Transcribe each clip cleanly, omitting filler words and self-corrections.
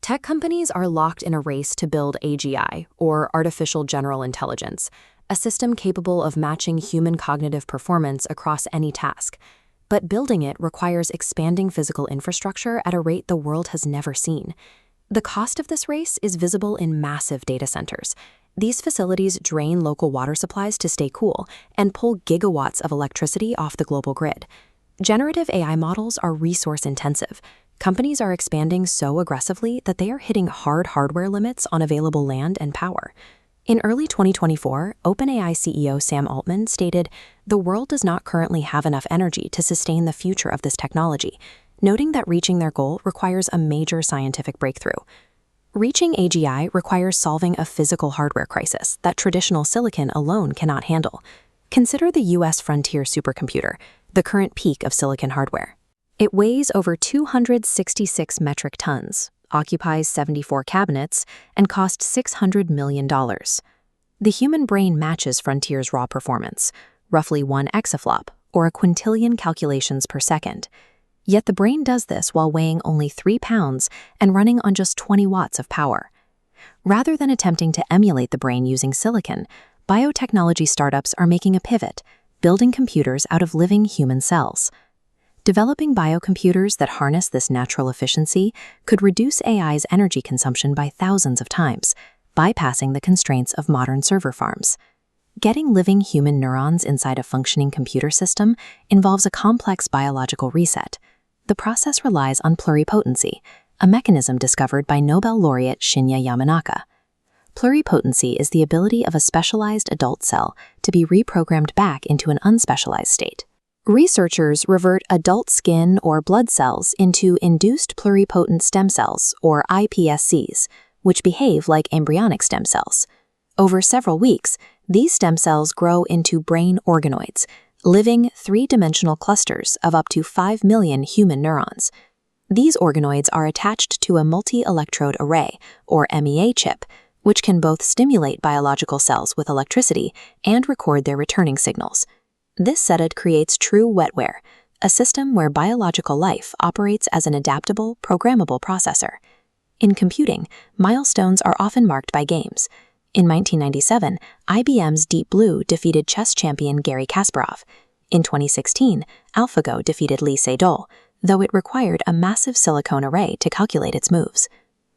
Tech companies are locked in a race to build AGI, or Artificial General Intelligence, a system capable of matching human cognitive performance across any task. But building it requires expanding physical infrastructure at a rate the world has never seen. The cost of this race is visible in massive data centers. These facilities drain local water supplies to stay cool and pull gigawatts of electricity off the global grid. Generative AI models are resource-intensive. Companies are expanding so aggressively that they are hitting hard hardware limits on available land and power. In early 2024, OpenAI CEO Sam Altman stated, "The world does not currently have enough energy to sustain the future of this technology," noting that reaching their goal requires a major scientific breakthrough. Reaching AGI requires solving a physical hardware crisis that traditional silicon alone cannot handle. Consider the U.S. Frontier supercomputer, the current peak of silicon hardware. It weighs over 266 metric tons, occupies 74 cabinets, and costs $600 million. The human brain matches Frontier's raw performance, roughly 1 exaflop, or a quintillion calculations per second. Yet the brain does this while weighing only 3 pounds and running on just 20 watts of power. Rather than attempting to emulate the brain using silicon, biotechnology startups are making a pivot, building computers out of living human cells. Developing biocomputers that harness this natural efficiency could reduce AI's energy consumption by thousands of times, bypassing the constraints of modern server farms. Getting living human neurons inside a functioning computer system involves a complex biological reset. The process relies on pluripotency, a mechanism discovered by Nobel laureate Shinya Yamanaka. Pluripotency is the ability of a specialized adult cell to be reprogrammed back into an unspecialized state. Researchers revert adult skin or blood cells into induced pluripotent stem cells, or iPSCs, which behave like embryonic stem cells. Over several weeks, these stem cells grow into brain organoids, living three-dimensional clusters of up to 5 million human neurons. These organoids are attached to a multi-electrode array, or MEA chip, which can both stimulate biological cells with electricity and record their returning signals. This setup creates true wetware, a system where biological life operates as an adaptable, programmable processor. In computing, milestones are often marked by games. In 1997, IBM's Deep Blue defeated chess champion Garry Kasparov. In 2016, AlphaGo defeated Lee Sedol, though it required a massive silicon array to calculate its moves.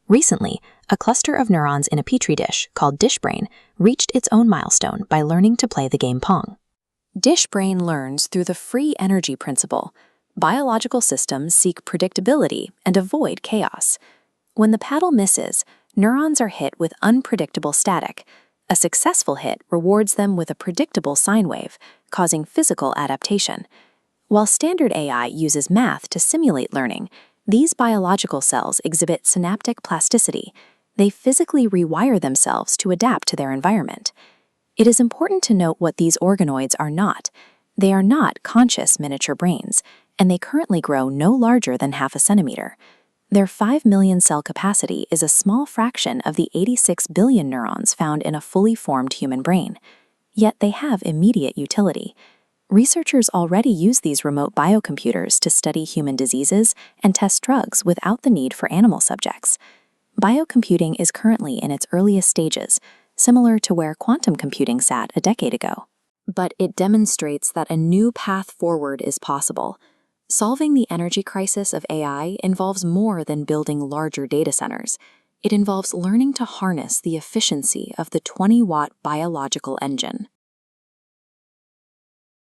Recently, a cluster of neurons in a petri dish called DishBrain reached its own milestone by learning to play the game Pong. DishBrain learns through the free energy principle. Biological systems seek predictability and avoid chaos. When the paddle misses, neurons are hit with unpredictable static. A successful hit rewards them with a predictable sine wave, causing physical adaptation. While standard AI uses math to simulate learning, these biological cells exhibit synaptic plasticity. They physically rewire themselves to adapt to their environment. It is important to note what these organoids are not. They are not conscious miniature brains, and they currently grow no larger than half a centimeter. Their 5 million cell capacity is a small fraction of the 86 billion neurons found in a fully formed human brain. Yet they have immediate utility. Researchers already use these remote biocomputers to study human diseases and test drugs without the need for animal subjects. Biocomputing is currently in its earliest stages, similar to where quantum computing sat a decade ago. But it demonstrates that a new path forward is possible. Solving the energy crisis of AI involves more than building larger data centers. It involves learning to harness the efficiency of the 20-watt biological engine.